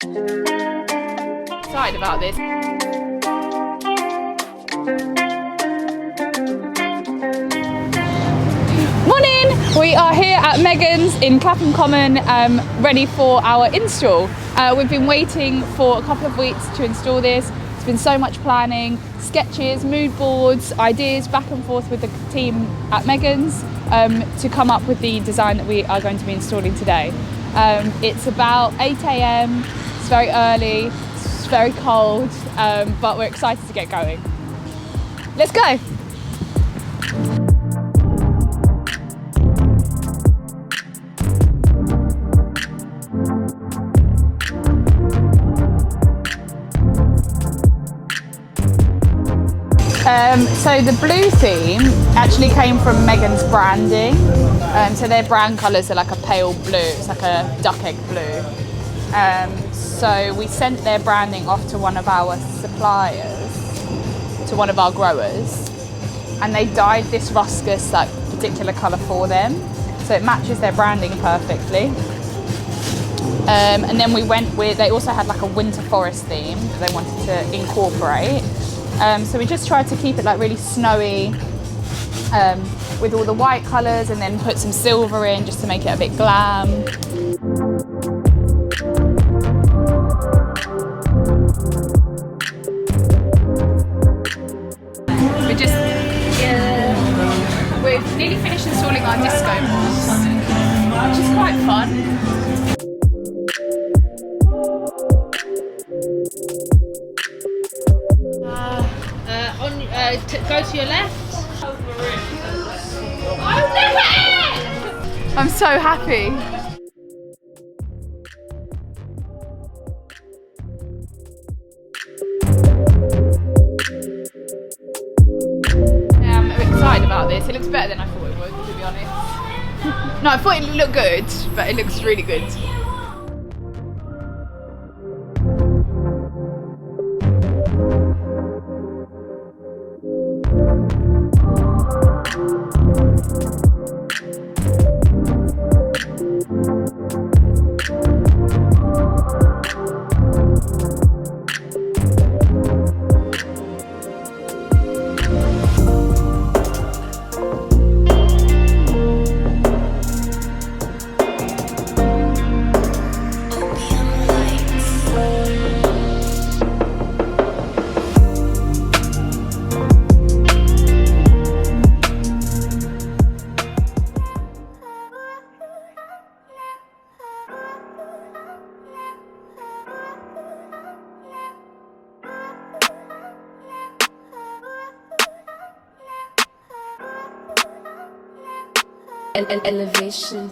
Excited about this. Morning! We are here at Megan's in Clapham Common, ready for our install. We've been waiting for a couple of weeks to install this. It's been so much planning, sketches, mood boards, ideas back and forth with the team at Megan's to come up with the design that we are going to be installing today. It's about 8 AM, it's very early, it's very cold, but we're excited to get going. Let's go! So the blue theme actually came from Megan's branding. So their brand colours are like a pale blue, it's like a duck egg blue. So we sent their branding off to one of our suppliers, to one of our growers, and they dyed this ruscus like particular colour for them. So it matches their branding perfectly. And then we went with, they also had like a winter forest theme that they wanted to incorporate. So we just tried to keep it like really snowy with all the white colours, and then put some silver in just to make it a bit glam. We've nearly finished installing our disco box, which is quite fun. Go to your left. I'm so happy. I'm excited about this. It looks better than I thought it would, to be honest. No, I thought it looked good, but it looks really good. Elevation.